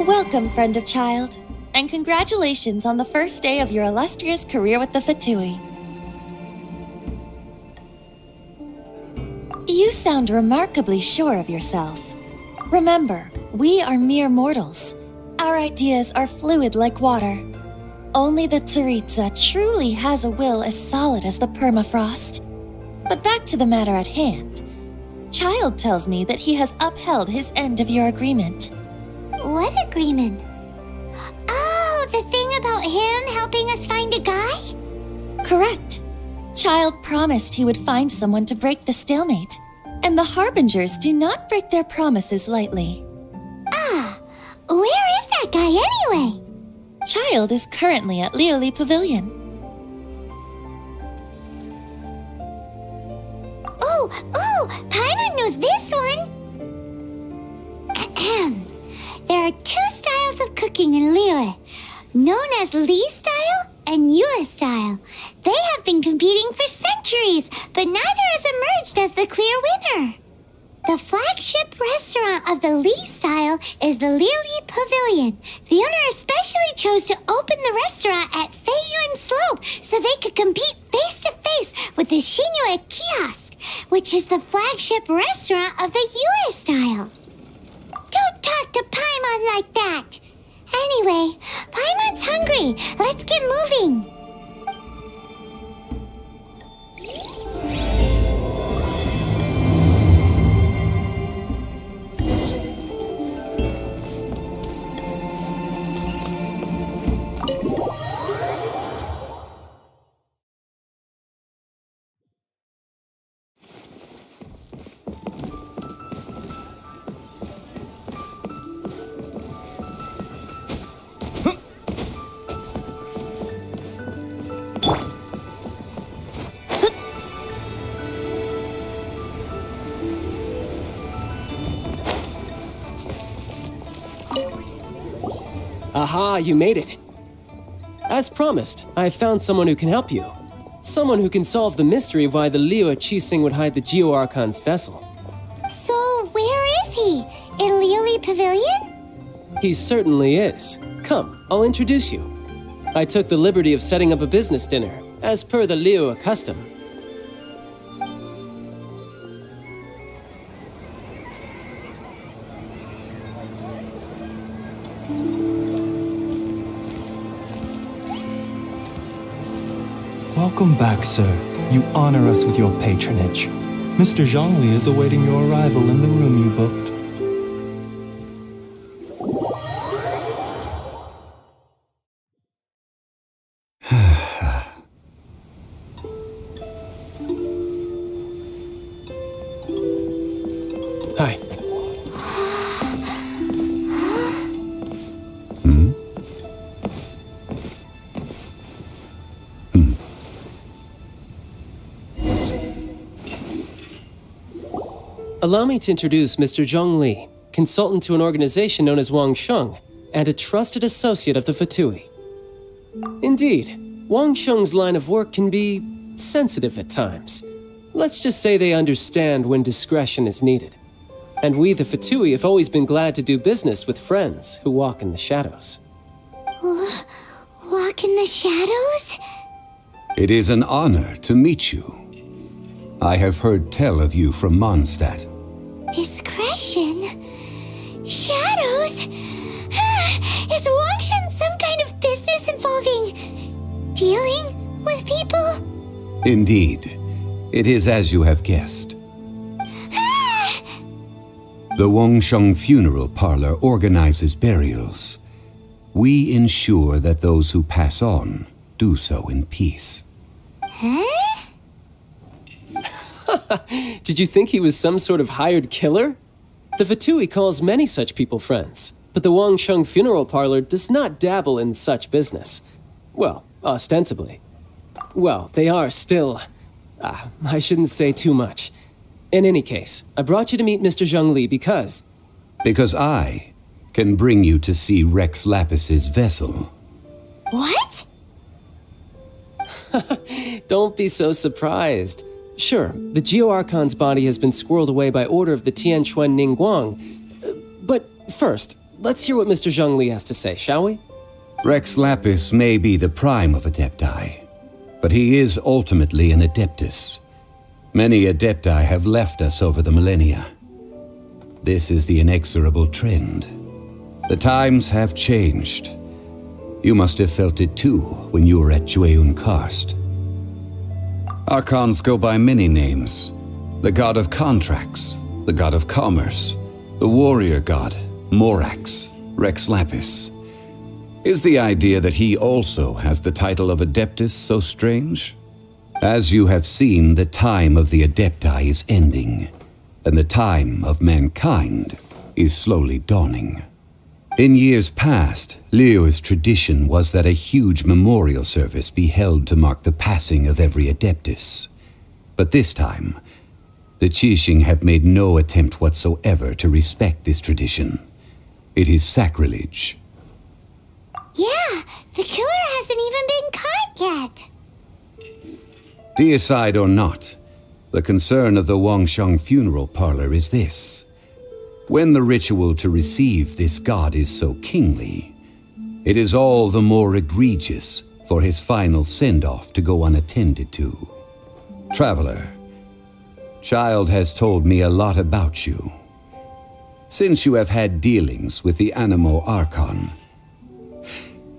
Welcome, friend of child, and congratulations on the first day of your illustrious career with the Fatui. You sound remarkably sure of yourself. Remember, we are mere mortals. Our ideas are fluid like water. Only the Tsaritsa truly has a will as solid as the permafrost. But back to the matter at hand. Child tells me that he has upheld his end of your agreement. What agreement? Oh, the thing about him helping us find a guy? Correct. Child promised he would find someone to break the stalemate. And the Harbingers do not break their promises lightly. Ah, where is that guy anyway? Child is currently at Lioli Pavilion. Oh, Paimon knows this one. There are two styles of cooking in Liyue, known as Li style and Yue style. They have been competing for centuries, but neither has emerged as the clear winner. The flagship restaurant of the Li style is the Lioli Pavilion. The owner especially chose to open the restaurant at Feiyuan Slope so they could compete face to face with the Shinue Kiosk, which is the flagship restaurant of the Yue style. Don't talk to Paimon like that. Anyway, Paimon's hungry. Let's get moving. Aha, you made it. As promised, I found someone who can help you. Someone who can solve the mystery of why the Liyue Qixing would hide the Geo Archon's vessel. So, where is he? In Lioli pavilion? He certainly is. Come, I'll introduce you. I took the liberty of setting up a business dinner, as per the Liyue custom. Welcome back, sir. You honor us with your patronage. Mr. Zhongli is awaiting your arrival in the room you booked. Hi. Allow me to introduce Mr. Zhongli, consultant to an organization known as Wang Sheng, and a trusted associate of the Fatui. Indeed, Wang Sheng's line of work can be sensitive at times. Let's just say they understand when discretion is needed. And we, the Fatui, have always been glad to do business with friends who walk in the shadows. Walk in the shadows? It is an honor to meet you. I have heard tell of you from Mondstadt. Discretion? Shadows? Is Wangshan some kind of business involving dealing with people? Indeed, it is as you have guessed. The Wangsheng Funeral Parlor organizes burials. We ensure that those who pass on do so in peace. Huh? Did you think he was some sort of hired killer? The Fatui calls many such people friends, but the Wangsheng Funeral Parlor does not dabble in such business. Well, ostensibly. Well, they are still... I shouldn't say too much. In any case, I brought you to meet Mr. Zhongli because... Because I can bring you to see Rex Lapis's vessel. What? Don't be so surprised. Sure, the Geo-Archon's body has been squirreled away by order of the Tianquan Ningguang. But first, let's hear what Mr. Zhongli has to say, shall we? Rex Lapis may be the prime of Adepti, but he is ultimately an Adeptus. Many Adepti have left us over the millennia. This is the inexorable trend. The times have changed. You must have felt it too when you were at Jueyun Karst. Archons go by many names. The god of contracts, the god of commerce, the warrior god, Morax, Rex Lapis. Is the idea that he also has the title of Adeptus so strange? As you have seen, the time of the Adepti is ending, and the time of mankind is slowly dawning. In years past, Liyue's tradition was that a huge memorial service be held to mark the passing of every Adeptus. But this time, the Qixing have made no attempt whatsoever to respect this tradition. It is sacrilege. Yeah, the killer hasn't even been caught yet. Deicide or not, the concern of the Wangsheng Funeral Parlor is this. When the ritual to receive this god is so kingly, it is all the more egregious for his final send-off to go unattended to. Traveler, Child has told me a lot about you. Since you have had dealings with the Animo Archon,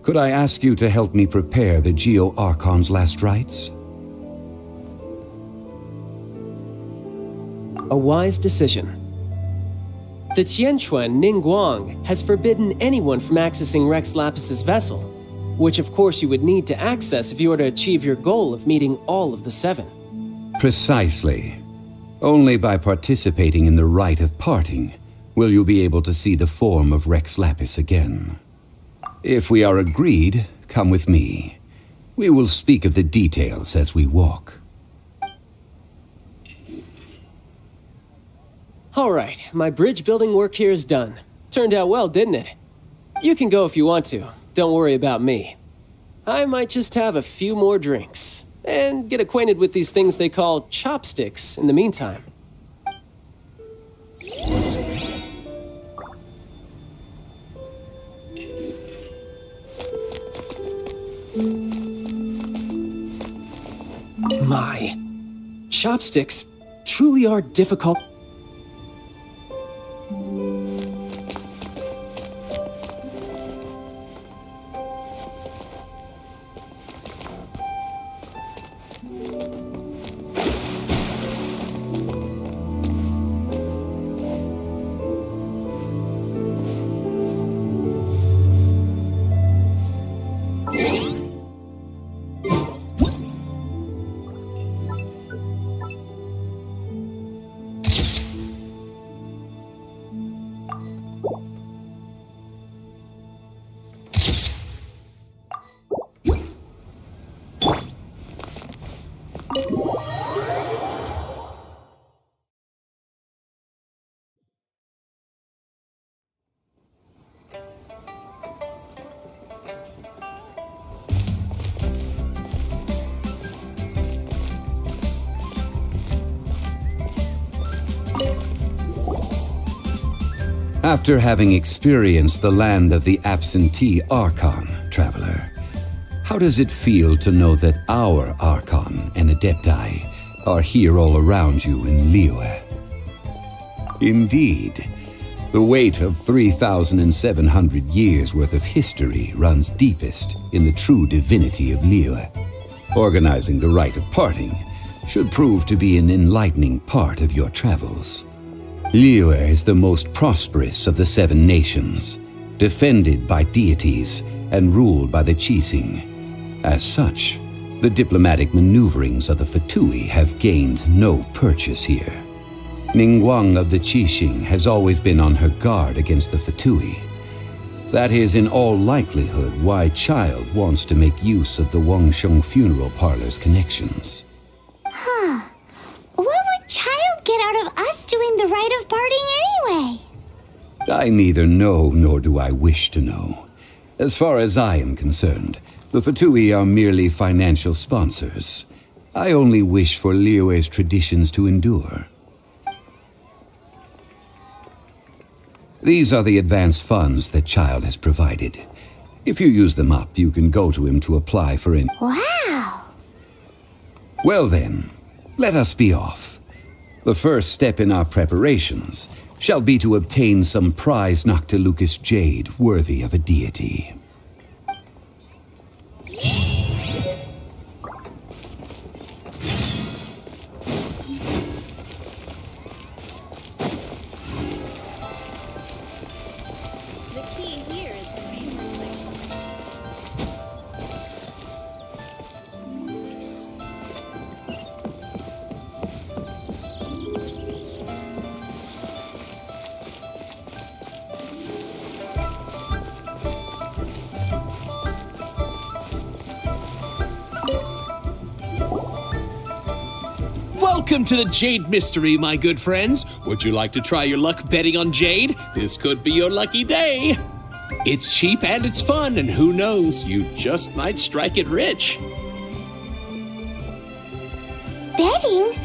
could I ask you to help me prepare the Geo Archon's last rites? A wise decision. The Tianquan Ningguang has forbidden anyone from accessing Rex Lapis's vessel, which of course you would need to access if you were to achieve your goal of meeting all of the seven. Precisely. Only by participating in the rite of parting will you be able to see the form of Rex Lapis again. If we are agreed, come with me. We will speak of the details as we walk. All right, my bridge building work here is done. Turned out well, didn't it? You can go if you want to. Don't worry about me. I might just have a few more drinks and get acquainted with these things they call chopsticks in the meantime. My chopsticks truly are difficult. After having experienced the land of the absentee Archon, traveler, how does it feel to know that our Archon and Adepti are here all around you in Liyue? Indeed, the weight of 3,700 years' worth of history runs deepest in the true divinity of Liyue. Organizing the rite of parting should prove to be an enlightening part of your travels. Liyue is the most prosperous of the 7 nations, defended by deities and ruled by the Qixing. As such, the diplomatic maneuverings of the Fatui have gained no purchase here. Ningguang of the Qixing has always been on her guard against the Fatui. That is in all likelihood why Child wants to make use of the Wangsheng funeral parlor's connections. Huh. What would Child get out of us doing the rite of parting anyway? I neither know nor do I wish to know. As far as I am concerned, the Fatui are merely financial sponsors. I only wish for Liyue's traditions to endure. These are the advance funds that Child has provided. If you use them up, you can go to him to apply for an... Wow! Well then, let us be off. The first step in our preparations shall be to obtain some prize Noctilucous jade worthy of a deity. The key here is the main restriction. Welcome to the Jade Mystery, my good friends. Would you like to try your luck betting on Jade? This could be your lucky day. It's cheap and it's fun, and who knows, you just might strike it rich. Betting?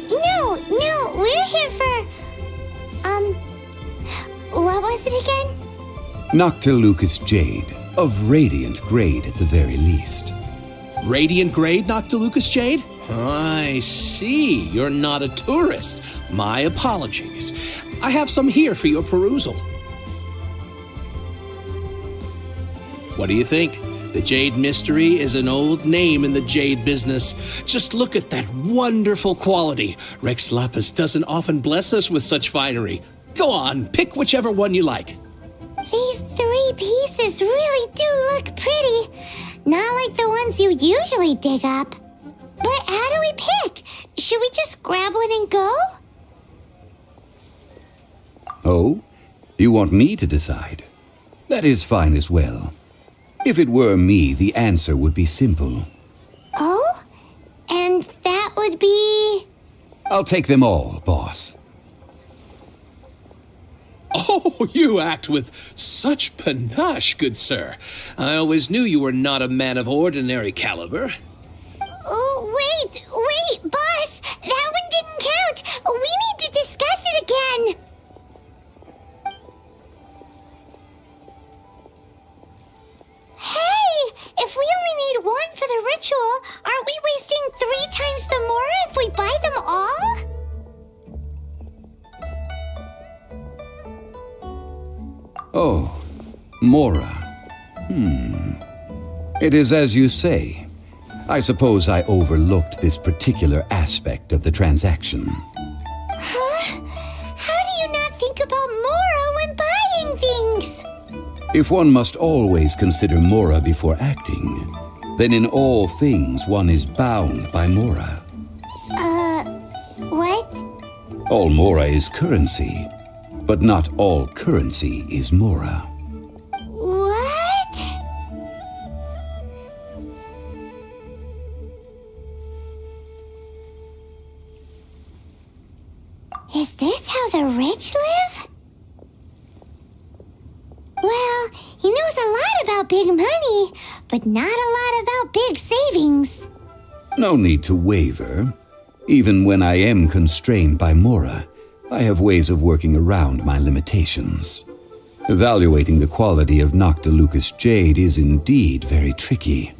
No, we're here for... What was it again? Noctilucous jade, of radiant grade at the very least. Radiant grade, Noctilucous Jade? I see. You're not a tourist. My apologies. I have some here for your perusal. What do you think? The Jade Mystery is an old name in the jade business. Just look at that wonderful quality. Rex Lapis doesn't often bless us with such finery. Go on, pick whichever one you like. These 3 pieces really do look pretty. Not like the ones you usually dig up. But how do we pick? Should we just grab one and go? Oh? You want me to decide? That is fine as well. If it were me, the answer would be simple. Oh? And that would be... I'll take them all, boss. Oh, you act with such panache, good sir. I always knew you were not a man of ordinary caliber. Oh, wait, boss! That one didn't count! We need to discuss it again! Hey! If we only need for the ritual, aren't we wasting 3 times the Mora if we buy them all? Oh, Mora. It is as you say. I suppose I overlooked this particular aspect of the transaction. Huh? How do you not think about Mora when buying things? If one must always consider Mora before acting, then in all things one is bound by Mora. What? All Mora is currency, but not all currency is Mora. What? Is this how the rich live? Well, he knows a lot about big money, but not a lot about big savings. No need to waver. Even when I am constrained by Mora, I have ways of working around my limitations. Evaluating the quality of Noctilucous jade is indeed very tricky.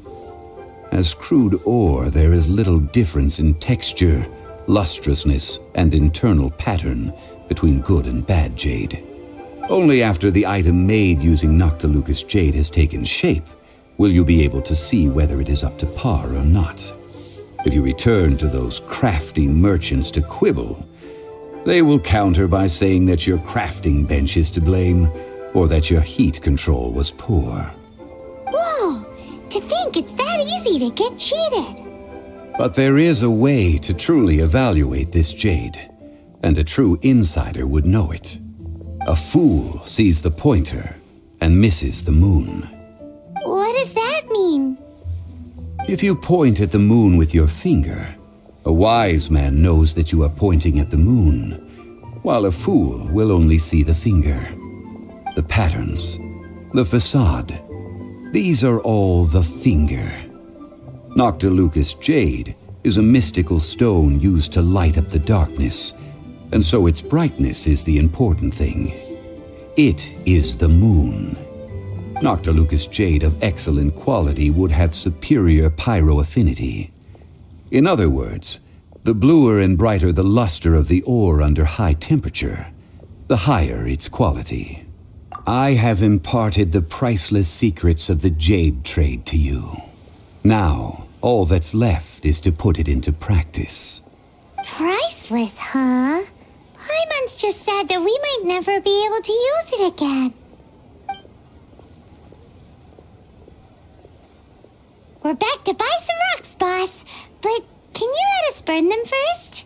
As crude ore, there is little difference in texture, lustrousness, and internal pattern between good and bad jade. Only after the item made using Noctilucous jade has taken shape will you be able to see whether it is up to par or not. If you return to those crafty merchants to quibble, they will counter by saying that your crafting bench is to blame or that your heat control was poor. Whoa! To think it's that easy to get cheated. But there is a way to truly evaluate this jade, and a true insider would know it. A fool sees the pointer and misses the moon. What does that mean? If you point at the moon with your finger, a wise man knows that you are pointing at the moon, while a fool will only see the finger. The patterns, the facade, these are all the finger. Noctilucous jade is a mystical stone used to light up the darkness, and so its brightness is the important thing. It is the moon. Noctilucous jade of excellent quality would have superior pyro affinity. In other words, the bluer and brighter the luster of the ore under high temperature, the higher its quality. I have imparted the priceless secrets of the jade trade to you. Now, all that's left is to put it into practice. Priceless, huh? Paimon's just said that we might never be able to use it again. We're back to buy some rocks, boss. But can you let us burn them first?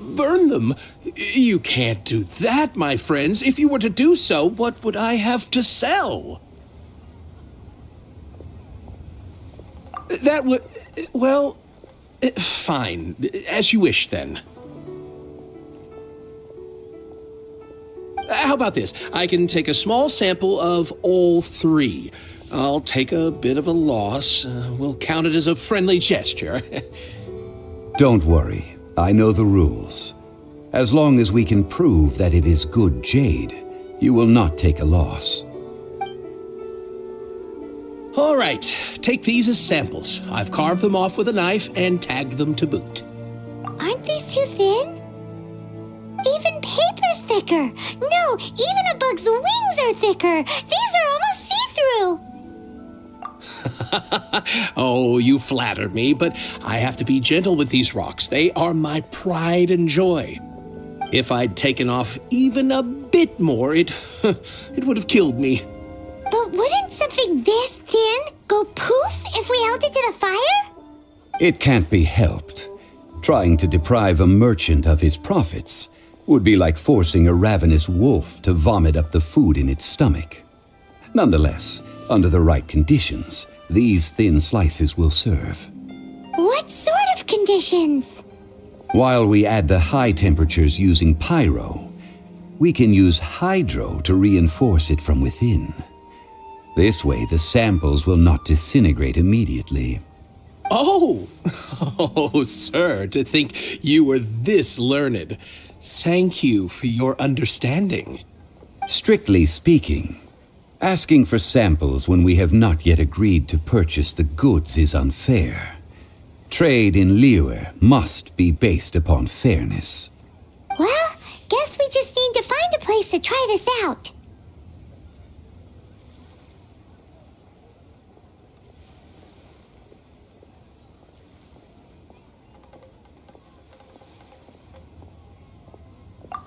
Burn them? You can't do that, my friends. If you were to do so, what would I have to sell? That would... well... fine. As you wish, then. How about this? I can take a small sample of all 3. I'll take a bit of a loss. We'll count it as a friendly gesture. Don't worry. I know the rules. As long as we can prove that it is good jade, you will not take a loss. All right. Take these as samples. I've carved them off with a knife and tagged them to boot. Aren't these too thin? Even paper's thicker. No, even a bug's wings are thicker. These are almost see-through. Oh, you flatter me, but I have to be gentle with these rocks. They are my pride and joy. If I'd taken off even a bit more, it would have killed me. But wouldn't something this thin go poof if we held it to the fire? It can't be helped. Trying to deprive a merchant of his profits would be like forcing a ravenous wolf to vomit up the food in its stomach. Nonetheless, under the right conditions, these thin slices will serve. What sort of conditions? While we add the high temperatures using pyro, we can use hydro to reinforce it from within. This way, the samples will not disintegrate immediately. Oh, sir, to think you were this learned. Thank you for your understanding. Strictly speaking, Asking for samples when we have not yet agreed to purchase the goods is unfair. Trade in Liyue must be based upon fairness. Well, guess we just need to find a place to try this out.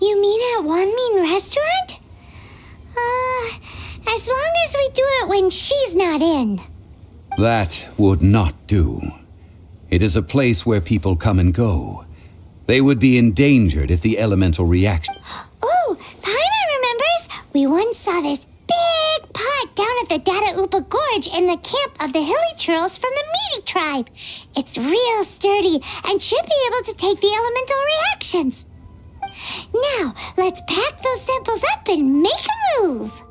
You mean at Wanmin Restaurant? As long as we do it when she's not in. That would not do. It is a place where people come and go. They would be endangered if the elemental reaction... Oh, Paimon remembers! We once saw this big pot down at the Data Upa Gorge in the camp of the hilly churls from the Meaty tribe. It's real sturdy and should be able to take the elemental reactions. Now, let's pack those samples up and make a move.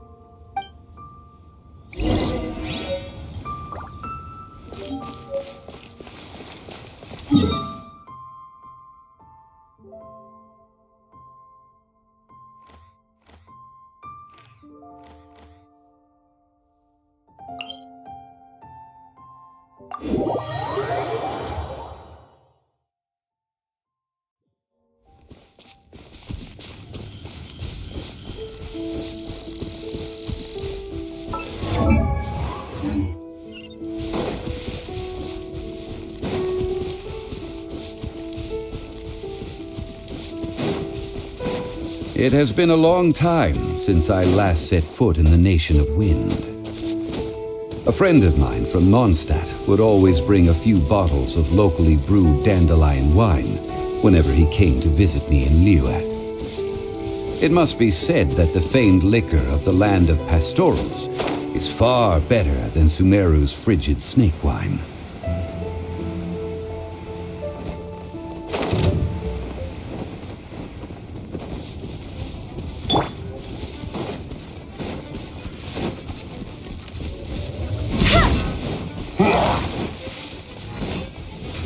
It has been a long time since I last set foot in the Nation of Wind. A friend of mine from Mondstadt would always bring a few bottles of locally brewed dandelion wine whenever he came to visit me in Liyue. It must be said that the famed liquor of the land of pastorals is far better than Sumeru's frigid snake wine.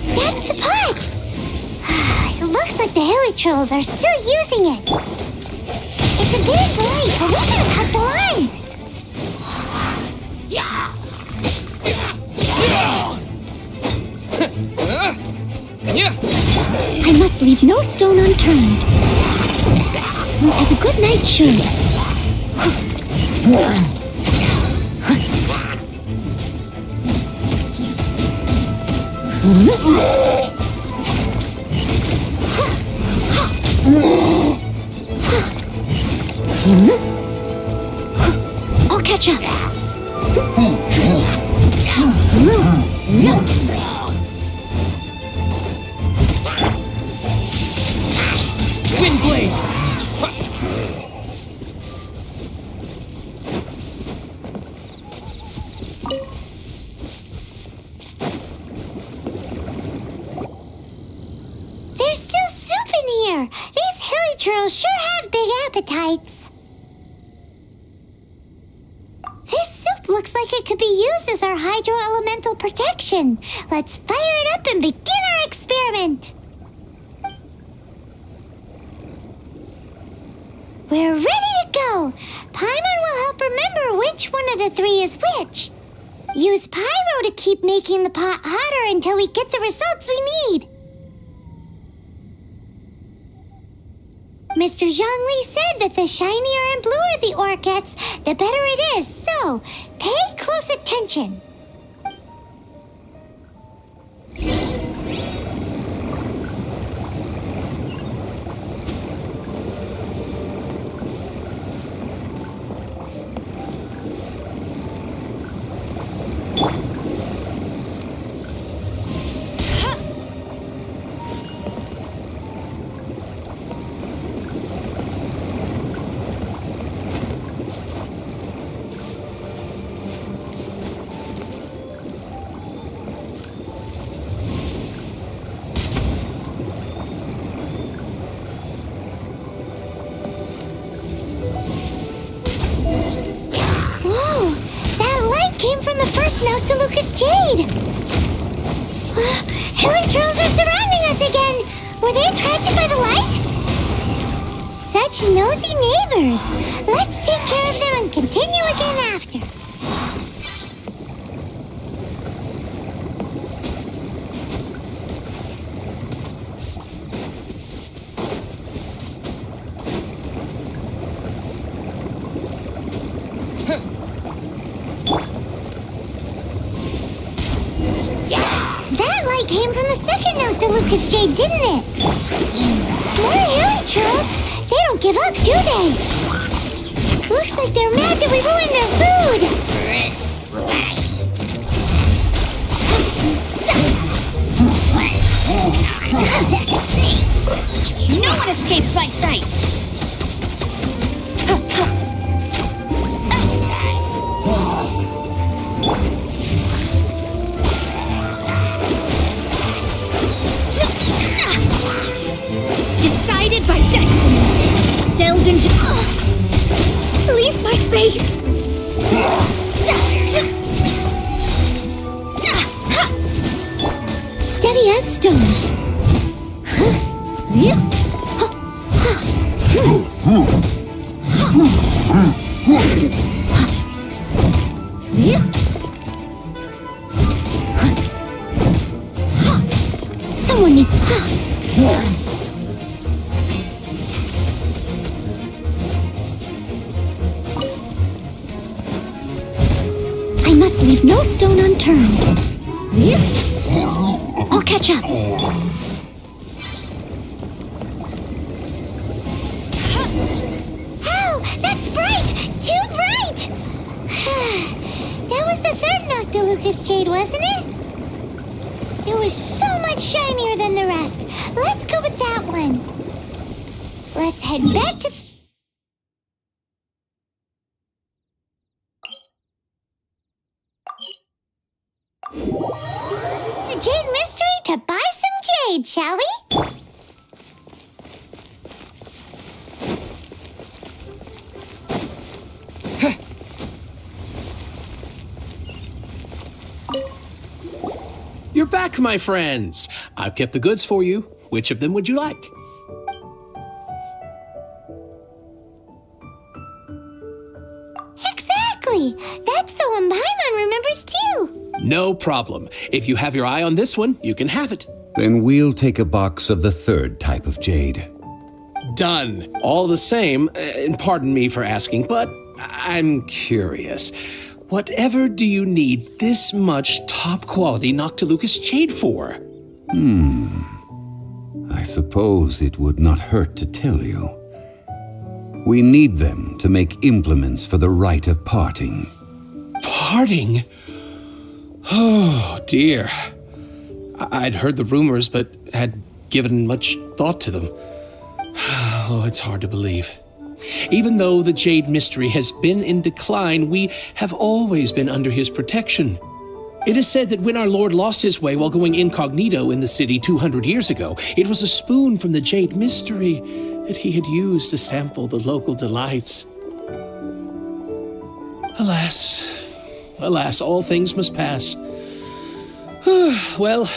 That's the pot! It looks like the hilly trolls are still using it. It's a big light, but we gotta cut the line. I must leave no stone unturned. As a good knight should. I'll catch up. Windblade! There's still soup in here. These hilly churls sure have big appetites. This soup looks like it could be used as our hydro-elemental protection. Let's fire it up and begin our experiment. We're ready to go. Paimon will help remember which one of the three is which. Use pyro to keep making the pot hotter until we get the results we need. Mr. Zhongli said that the shinier and bluer the ore gets, the better it is. So, pay close attention. From the first Noctilucous Jade. Hilly trolls are surrounding us again. Were they attracted by the light? Such nosy neighbors. Let's take care of them and continue again after. That light came from the second Noctilucous Jade, didn't it? More hairy churros. They don't give up, do they? Looks like they're mad that we ruined their food. No one escapes my sights! Decided by destiny. Delved into... Leave my space! Steady as stone. Someone needs... I must leave no stone unturned. I'll catch up. Ow! That's bright! Too bright! That was the third Noctilucous Jade, wasn't it? It was so much shinier than the rest. Let's go with that one. Let's head back to... the Jade Mystery to buy some jade, shall we? You're back, my friends. I've kept the goods for you. Which of them would you like? Exactly! That's the one Paimon remembers too! No problem. If you have your eye on this one, you can have it. Then we'll take a box of the third type of jade. Done. All the same, and pardon me for asking, but I'm curious. Whatever do you need this much top-quality Noctilucous Jade for? I suppose it would not hurt to tell you. We need them to make implements for the rite of parting. Parting? Oh, dear. I'd heard the rumors, but had given much thought to them. Oh, it's hard to believe. Even though the Jade Mystery has been in decline, we have always been under his protection. It is said that when our Lord lost his way while going incognito in the city 200 years ago, it was a spoon from the Jade Mystery that he had used to sample the local delights. Alas, all things must pass. Well,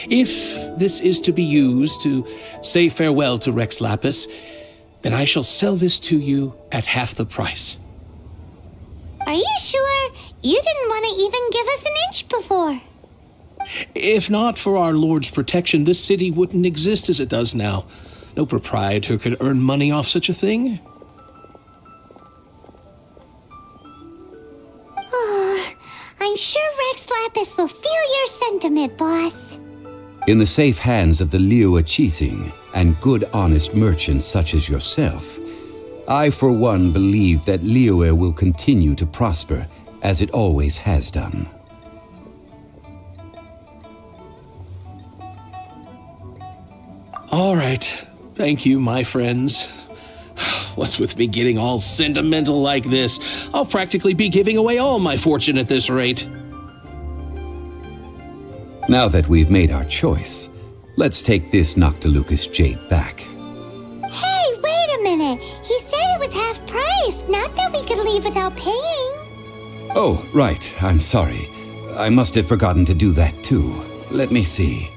if this is to be used to say farewell to Rex Lapis, then I shall sell this to you at half the price. Are you sure? You didn't want to even give us an inch before. If not for our Lord's protection, this city wouldn't exist as it does now. No proprietor could earn money off such a thing. I'm sure Rex Lapis will feel your sentiment, boss. In the safe hands of the Liyue Qixing and good honest merchants such as yourself, I for one believe that Liyue will continue to prosper as it always has done. All right. Thank you, my friends. What's with me getting all sentimental like this? I'll practically be giving away all my fortune at this rate. Now that we've made our choice, let's take this Noctilucous Jade back. Hey, wait a minute. He said it was half price, not that we could leave without paying. Oh, right. I'm sorry. I must have forgotten to do that too. Let me see.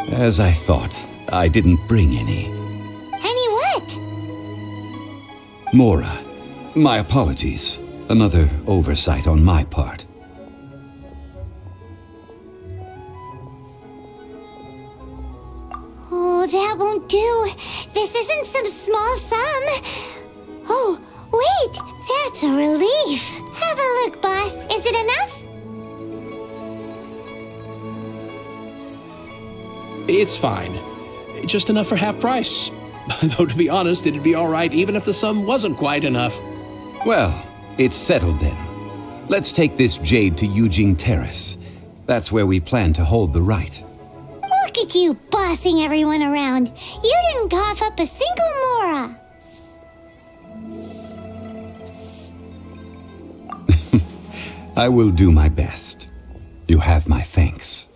As I thought, I didn't bring any. Any what? Mora, my apologies. Another oversight on my part. Oh, that won't do. This isn't some small sum. Oh, wait, that's a relief. Have a look, boss. Is it enough? It's fine. Just enough for half price. Though to be honest, it'd be all right even if the sum wasn't quite enough. Well, it's settled then. Let's take this jade to Yujing Terrace. That's where we plan to hold the rite. Look at you bossing everyone around. You didn't cough up a single mora. I will do my best. You have my thanks.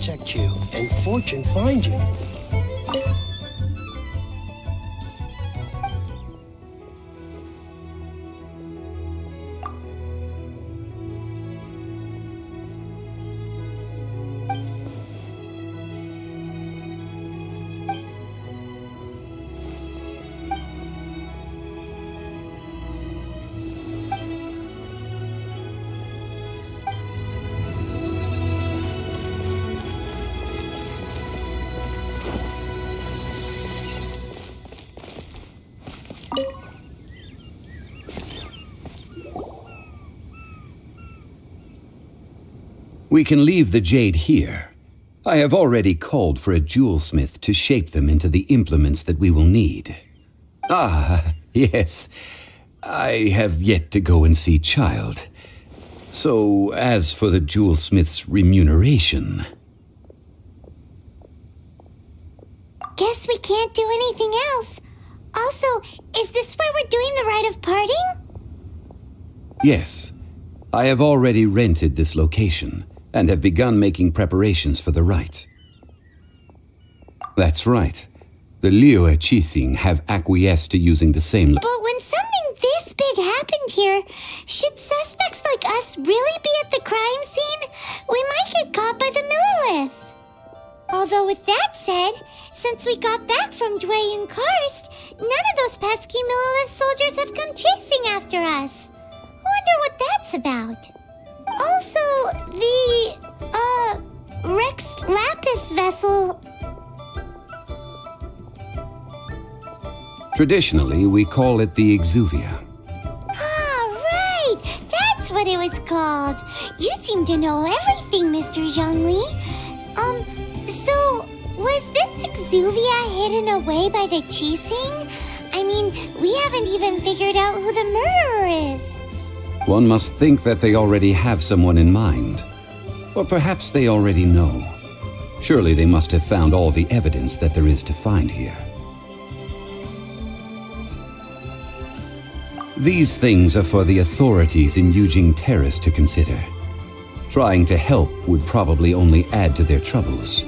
protect you and fortune find you. We can leave the jade here. I have already called for a jewelsmith to shape them into the implements that we will need. Ah, yes. I have yet to go and see Child. So, as for the jewelsmith's remuneration... Guess we can't do anything else. Also, is this where we're doing the rite of parting? Yes. I have already rented this location and have begun making preparations for the rite. That's right. The Liyue Qixing have acquiesced to using the same... But when something this big happened here, should suspects like us really be at the crime scene? We might get caught by the Millilith. Although with that said, since we got back from Dwayne Karst, none of those pesky Millilith soldiers have come chasing after us. Wonder what that's about. Also, the, Rex Lapis vessel... Traditionally, we call it the Exuvia. Ah, right! That's what it was called. You seem to know everything, Mr. Zhongli. So, was this Exuvia hidden away by the Qixing? I mean, we haven't even figured out who the murderer is. One must think that they already have someone in mind. Or perhaps they already know. Surely they must have found all the evidence that there is to find here. These things are for the authorities in Yujing Terrace to consider. Trying to help would probably only add to their troubles.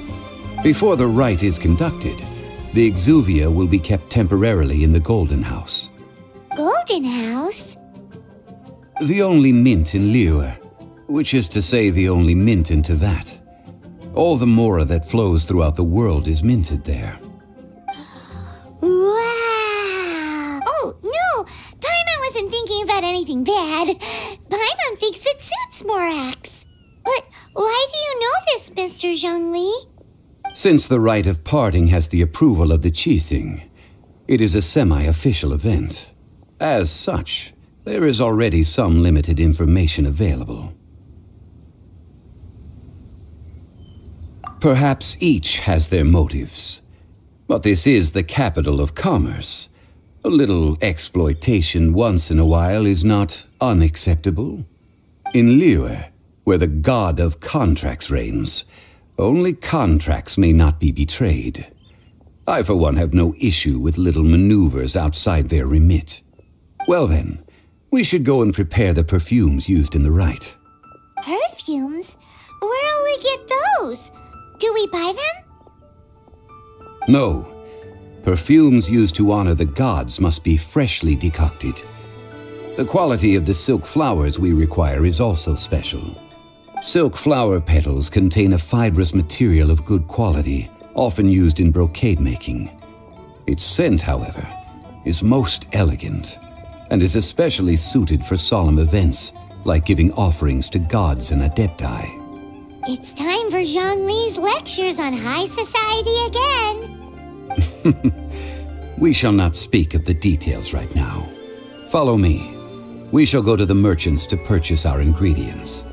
Before the rite is conducted, the Exuvia will be kept temporarily in the Golden House. Golden House? The only mint in Liyue, which is to say the only mint in Tevat. All the mora that flows throughout the world is minted there. Ooh, thinking about anything bad. Paimon thinks it suits Morax. But why do you know this, Mr. Zhongli? Since the rite of parting has the approval of the Qixing, it is a semi-official event. As such, there is already some limited information available. Perhaps each has their motives, but this is the capital of commerce. A little exploitation once in a while is not unacceptable. In Liyue, where the god of contracts reigns, only contracts may not be betrayed. I, for one, have no issue with little maneuvers outside their remit. Well then, we should go and prepare the perfumes used in the rite. Perfumes? Where'll we get those? Do we buy them? No. Perfumes used to honor the gods must be freshly decocted. The quality of the silk flowers we require is also special. Silk flower petals contain a fibrous material of good quality, often used in brocade making. Its scent, however, is most elegant, and is especially suited for solemn events, like giving offerings to gods and adepti. It's time for Zhongli's lectures on high society again. We shall not speak of the details right now. Follow me. We shall go to the merchants to purchase our ingredients.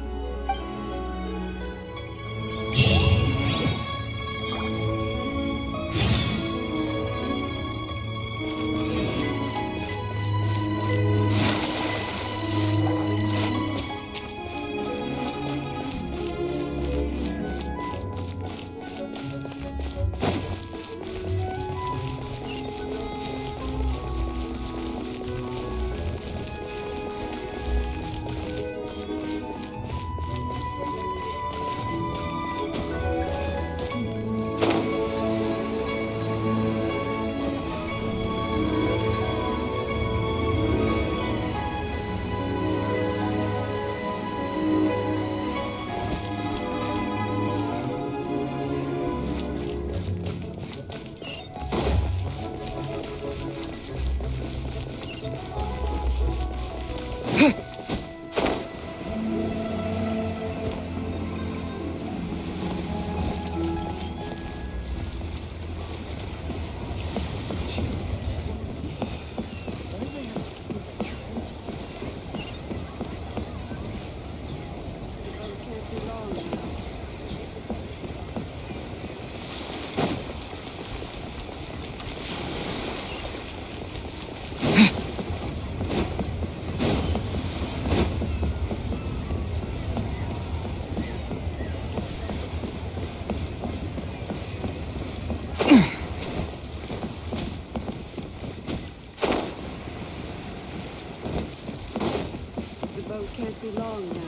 Can't be long now.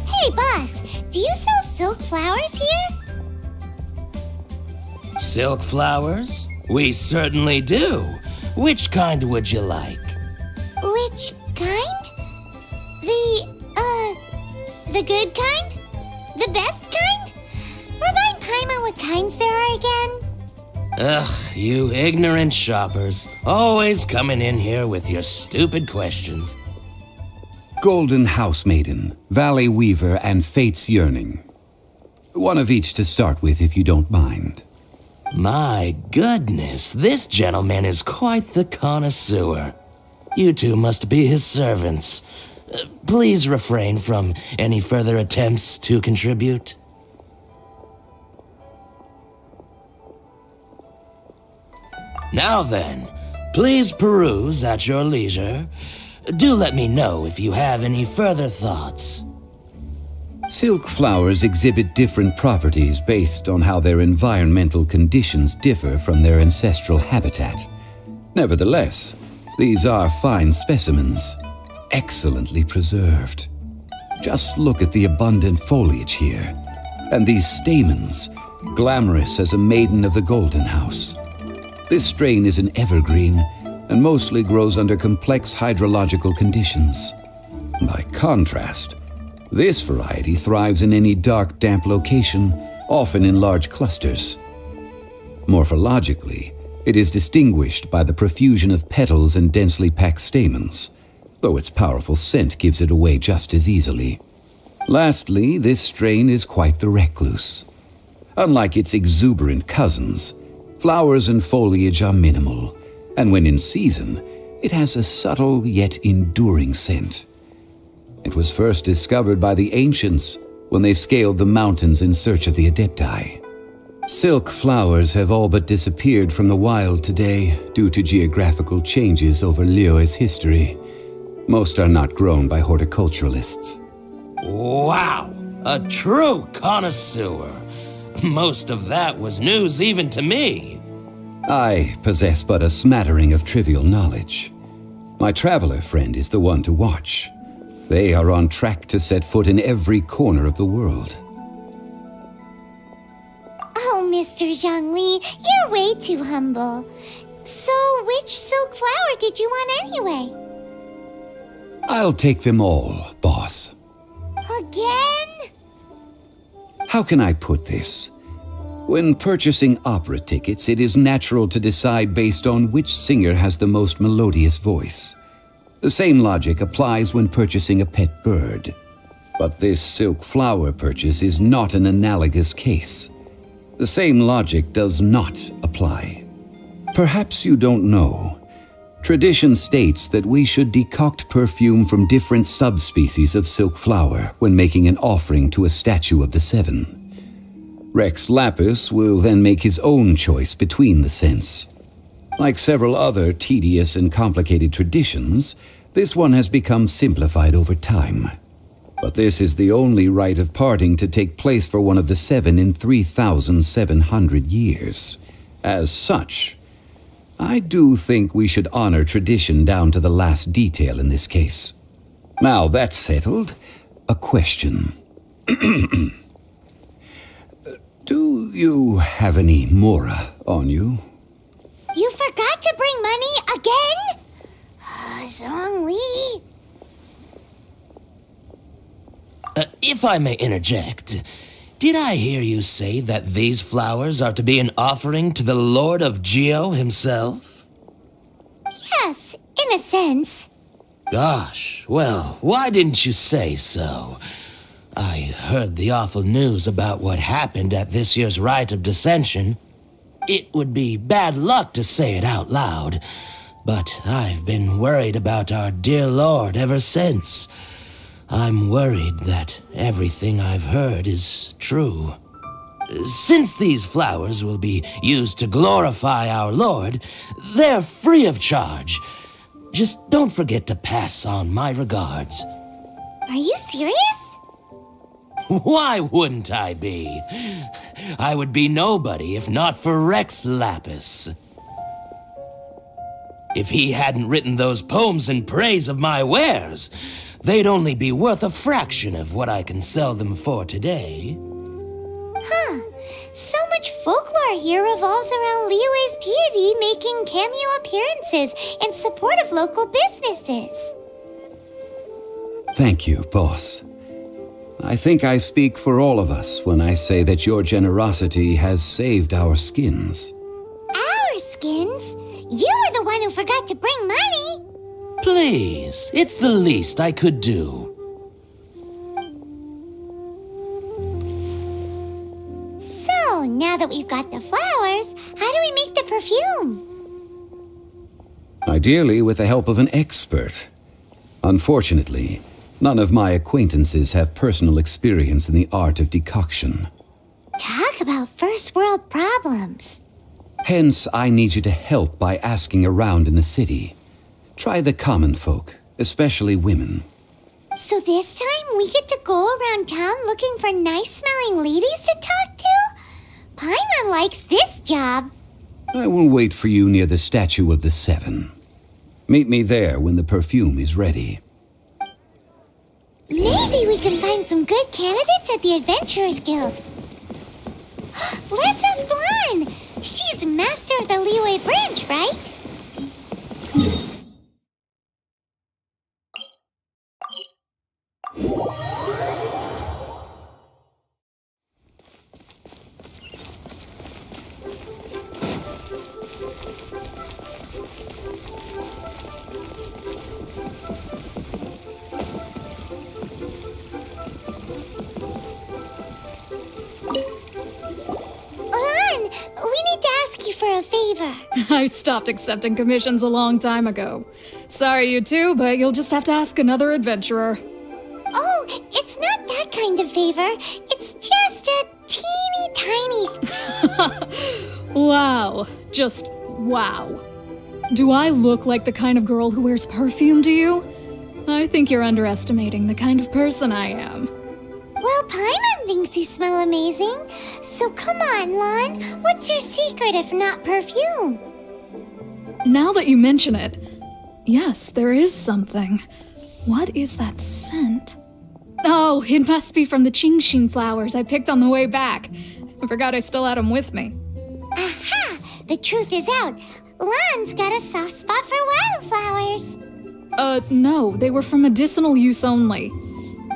Hey, boss, do you sell silk flowers here? Silk flowers? We certainly do. Which kind would you like? Which kind? The good kind? The best kind? Remind Paimon what kinds there are again. Ugh, you ignorant shoppers. Always coming in here with your stupid questions. Golden House Maiden, Valley Weaver, and Fate's Yearning. One of each to start with, if you don't mind. My goodness, this gentleman is quite the connoisseur. You two must be his servants. Please refrain from any further attempts to contribute. Now then, please peruse at your leisure. Do let me know if you have any further thoughts. Silk flowers exhibit different properties based on how their environmental conditions differ from their ancestral habitat. Nevertheless, these are fine specimens, excellently preserved. Just look at the abundant foliage here, and these stamens, glamorous as a maiden of the Golden House. This strain is an evergreen and mostly grows under complex hydrological conditions. By contrast, this variety thrives in any dark, damp location, often in large clusters. Morphologically, it is distinguished by the profusion of petals and densely packed stamens, though its powerful scent gives it away just as easily. Lastly, this strain is quite the recluse. Unlike its exuberant cousins, flowers and foliage are minimal, and when in season, it has a subtle yet enduring scent. It was first discovered by the ancients when they scaled the mountains in search of the Adepti. Silk flowers have all but disappeared from the wild today due to geographical changes over Liyue's history. Most are not grown by horticulturalists. Wow, a true connoisseur. Most of that was news even to me. I possess but a smattering of trivial knowledge. My traveler friend is the one to watch. They are on track to set foot in every corner of the world. Oh, Mr. Zhongli, you're way too humble. So, which silk flower did you want anyway? I'll take them all, boss. Again? How can I put this? When purchasing opera tickets, it is natural to decide based on which singer has the most melodious voice. The same logic applies when purchasing a pet bird. But this silk flower purchase is not an analogous case. The same logic does not apply. Perhaps you don't know. Tradition states that we should decoct perfume from different subspecies of silk flower when making an offering to a statue of the seven. Rex Lapis will then make his own choice between the scents. Like several other tedious and complicated traditions, this one has become simplified over time. But this is the only rite of parting to take place for one of the seven in 3,700 years. As such, I do think we should honor tradition down to the last detail in this case. Now that's settled, a question. Do you have any Mora on you? You forgot to bring money again? Zhongli. If I may interject, did I hear you say that these flowers are to be an offering to the Lord of Geo himself? Yes, in a sense. Gosh, well, why didn't you say so? I heard the awful news about what happened at this year's Rite of Dissension. It would be bad luck to say it out loud, but I've been worried about our dear Lord ever since. I'm worried that everything I've heard is true. Since these flowers will be used to glorify our Lord, they're free of charge. Just don't forget to pass on my regards. Are you serious? Why wouldn't I be? I would be nobody if not for Rex Lapis. If he hadn't written those poems in praise of my wares, they'd only be worth a fraction of what I can sell them for today. Huh. So much folklore here revolves around Liyue's deity making cameo appearances in support of local businesses. Thank you, boss. I think I speak for all of us when I say that your generosity has saved our skins. Our skins? You were the one who forgot to bring money. Please, it's the least I could do. So, now that we've got the flowers, how do we make the perfume? Ideally with the help of an expert. Unfortunately, none of my acquaintances have personal experience in the art of decoction. Talk about first world problems. Hence, I need you to help by asking around in the city. Try the common folk, especially women. So this time we get to go around town looking for nice-smelling ladies to talk to? Paimon likes this job. I will wait for you near the statue of the Seven. Meet me there when the perfume is ready. Maybe we can find some good candidates at the Adventurers Guild. Let's ask Lan. She's master of the Liyue brand. favor. I stopped accepting commissions a long time ago. Sorry, you two, but you'll just have to ask another adventurer. Oh, it's not that kind of favor. It's just a teeny tiny... Wow. Just wow. Do I look like the kind of girl who wears perfume to you? I think you're underestimating the kind of person I am. Well, Paimon thinks you smell amazing. So come on, Lon. What's your secret if not perfume? Now that you mention it, yes, there is something. What is that scent? Oh, it must be from the Genshin flowers I picked on the way back. I forgot I still had them with me. Aha! The truth is out. Lon's got a soft spot for wildflowers. No, they were for medicinal use only.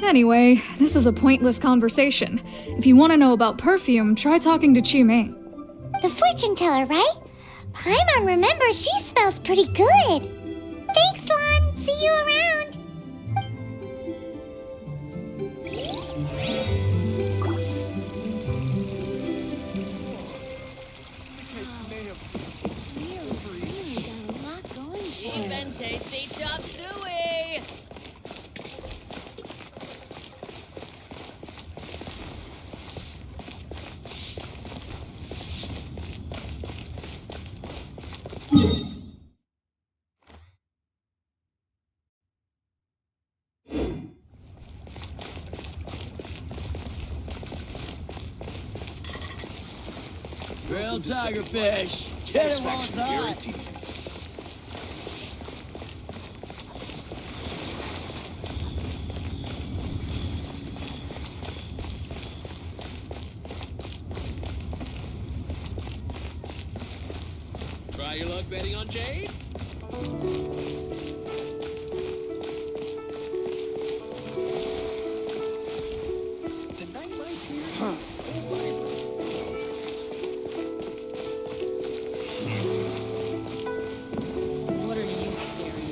Anyway, this is a pointless conversation. If you want to know about perfume, try talking to Qiming. The fortune teller, right? Paimon remembers she smells pretty good. Thanks, Lon. See you around. Cheap and tasty chop suey! Grilled tiger fish. Get it while it's hot. Try your luck betting on Jade? The nightlife here is so vibrant. What are you staring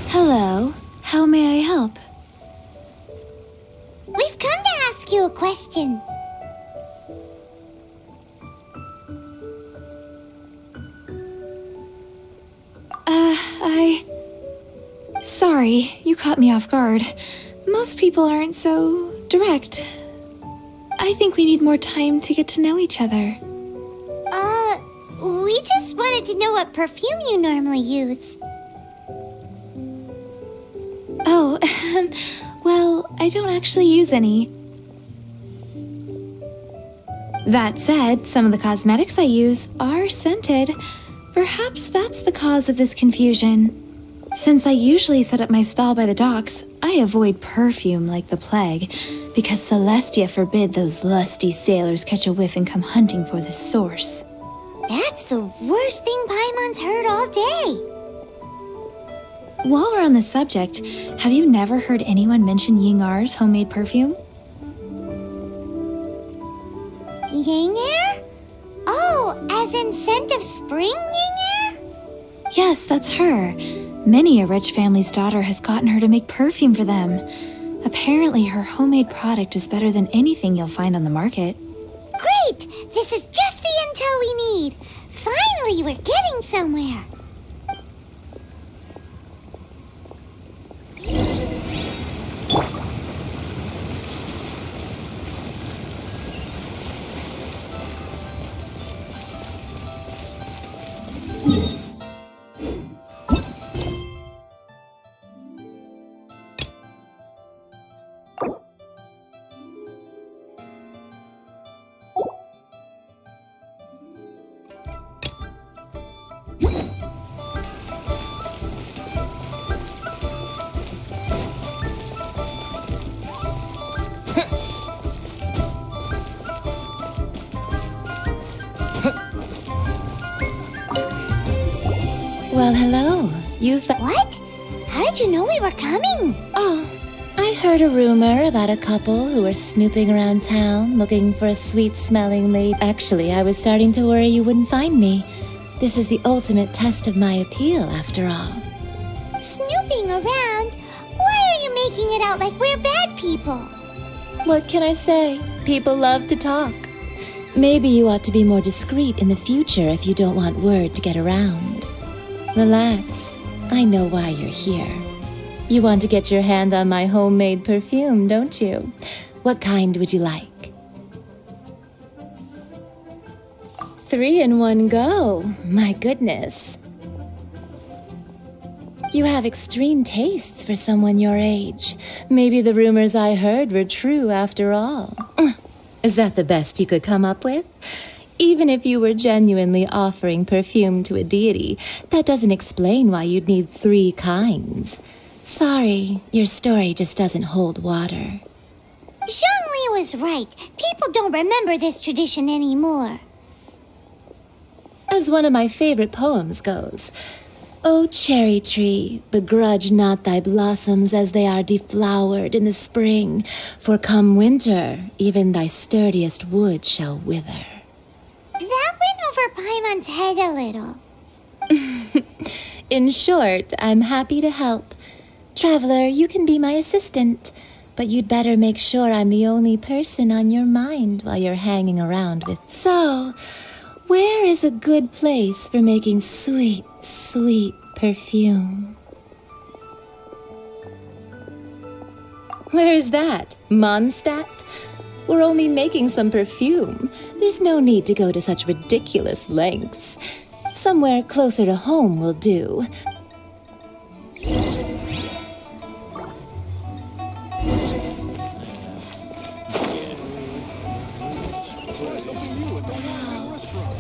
Hello. How may I help? We've come to ask you a question. Sorry, you caught me off guard. Most people aren't so direct. I think we need more time to get to know each other. We just wanted to know what perfume you normally use. Oh, well, I don't actually use any. That said, some of the cosmetics I use are scented. Perhaps that's the cause of this confusion. Since I usually set up my stall by the docks, I avoid perfume like the plague, because Celestia forbid those lusty sailors catch a whiff and come hunting for the source. That's the worst thing Paimon's heard all day. While we're on the subject, have you never heard anyone mention Yingar's homemade perfume? Yingar? Oh, as in scent of spring, Yingar? Yes, that's her. Many a rich family's daughter has gotten her to make perfume for them. Apparently, her homemade product is better than anything you'll find on the market. Great! This is just the intel we need. Finally, we're getting somewhere. Well, hello. What? How did you know we were coming? Oh, I heard a rumor about a couple who were snooping around town looking for a sweet-smelling lady. Actually, I was starting to worry you wouldn't find me. This is the ultimate test of my appeal, after all. Snooping around? Why are you making it out like we're bad people? What can I say? People love to talk. Maybe you ought to be more discreet in the future if you don't want word to get around. Relax. I know why you're here. You want to get your hand on my homemade perfume, don't you? What kind would you like? 3 in one go. My goodness. You have extreme tastes for someone your age. Maybe the rumors I heard were true after all. Is that the best you could come up with? Even if you were genuinely offering perfume to a deity, that doesn't explain why you'd need 3 kinds. Sorry, your story just doesn't hold water. Zhongli was right. People don't remember this tradition anymore. As one of my favorite poems goes, O cherry tree, begrudge not thy blossoms as they are deflowered in the spring, for come winter, even thy sturdiest wood shall wither. That went over Paimon's head a little. In short, I'm happy to help. Traveler, you can be my assistant, but you'd better make sure I'm the only person on your mind while you're hanging around with. So, where is a good place for making sweet, sweet perfume? Where's that? Mondstadt? We're only making some perfume. There's no need to go to such ridiculous lengths. Somewhere closer to home will do. Try something new at the Ramen restaurant.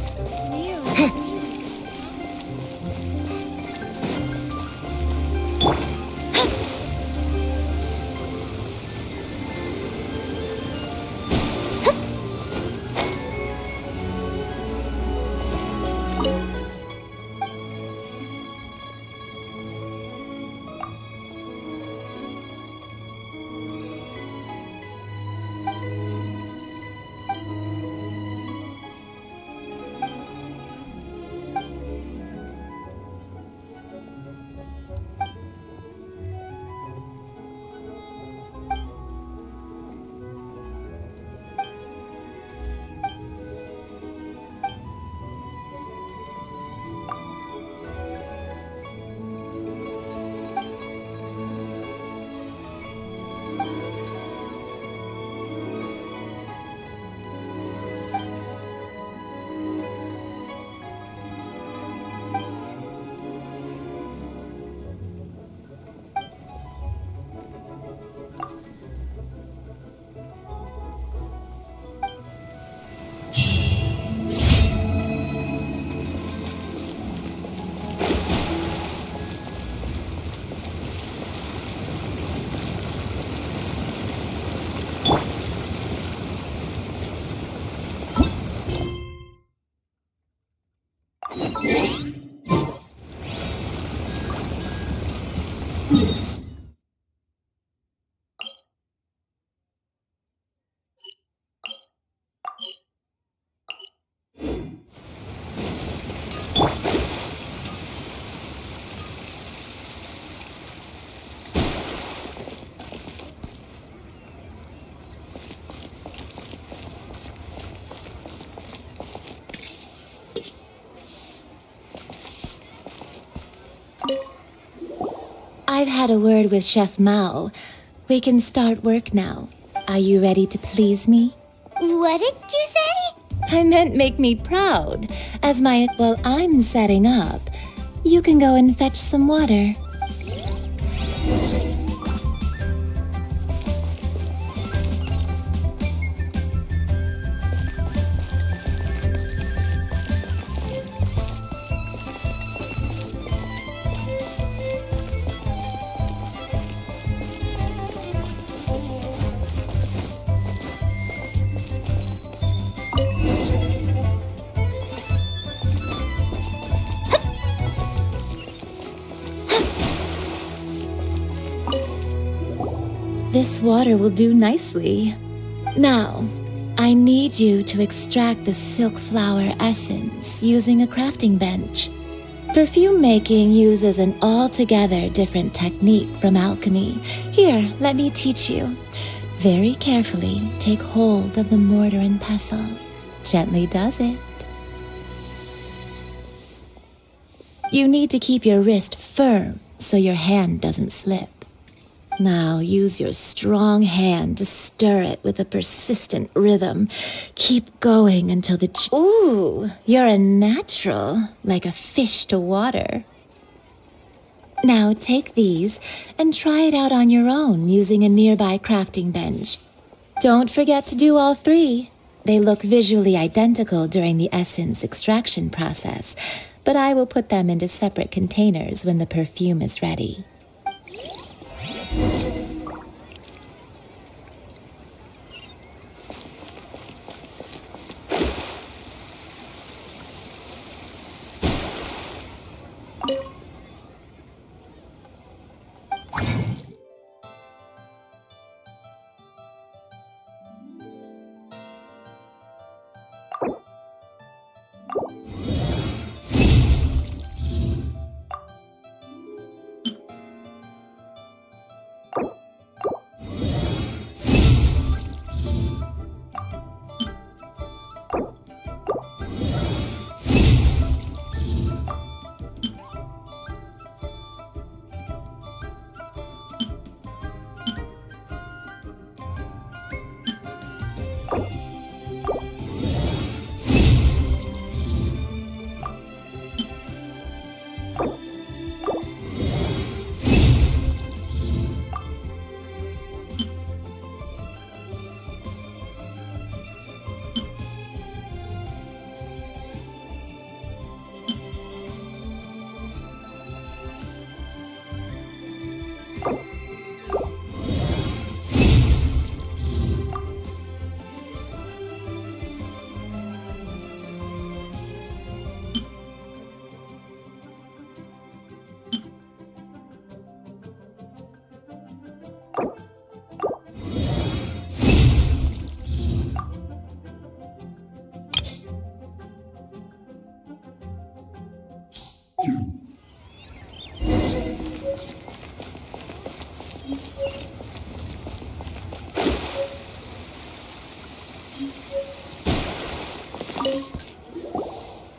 I've had a word with Chef Mao. We can start work now. Are you ready to please me? What did you say? I meant make me proud. While I'm setting up, you can go and fetch some water. This water will do nicely. Now, I need you to extract the silk flower essence using a crafting bench. Perfume making uses an altogether different technique from alchemy. Here, let me teach you. Very carefully, take hold of the mortar and pestle. Gently does it. You need to keep your wrist firm so your hand doesn't slip. Now use your strong hand to stir it with a persistent rhythm. Keep going until Ooh, you're a natural, like a fish to water. Now take these and try it out on your own using a nearby crafting bench. Don't forget to do all three. They look visually identical during the essence extraction process, but I will put them into separate containers when the perfume is ready.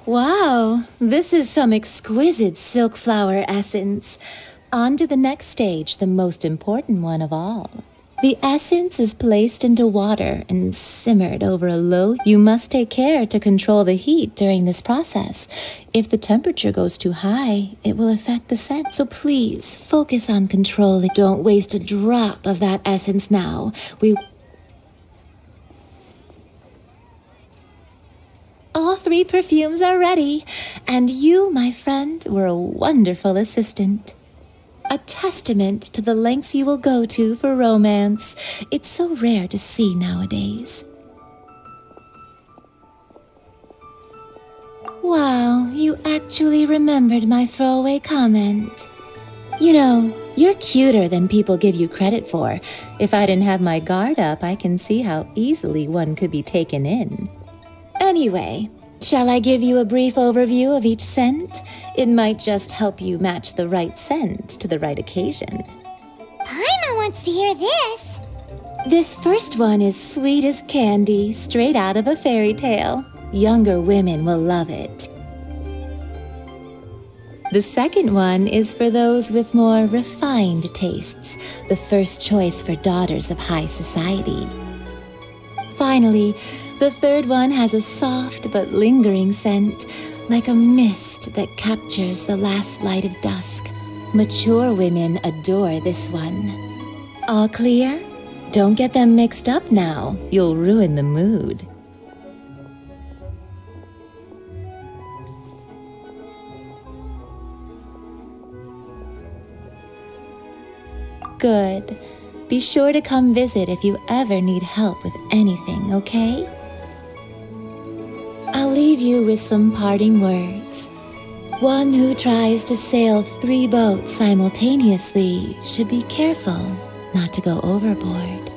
Wow, this is some exquisite silk flower essence. On to the next stage, the most important one of all. The essence is placed into water and simmered over a low. You must take care to control the heat during this process. If the temperature goes too high, it will affect the scent. So please focus on controlling. Don't waste a drop of that essence now. All three perfumes are ready, and you, my friend, were a wonderful assistant. A testament to the lengths you will go to for romance. It's so rare to see nowadays. Wow, you actually remembered my throwaway comment. You know, you're cuter than people give you credit for. If I didn't have my guard up, I can see how easily one could be taken in. Anyway, shall I give you a brief overview of each scent? It might just help you match the right scent to the right occasion. Paimon wants to hear this. This first one is sweet as candy, straight out of a fairy tale. Younger women will love it. The second one is for those with more refined tastes, the first choice for daughters of high society. Finally, the third one has a soft but lingering scent, like a mist that captures the last light of dusk. Mature women adore this one. All clear? Don't get them mixed up now. You'll ruin the mood. Good. Be sure to come visit if you ever need help with anything, okay? I'll leave you with some parting words. One who tries to sail 3 boats simultaneously should be careful not to go overboard.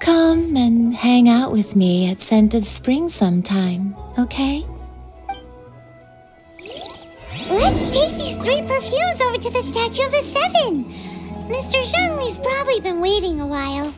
Come and hang out with me at Scent of Spring sometime, okay? Let's take these 3 perfumes over to the Statue of the Seven. Mr. Zhongli's probably been waiting a while.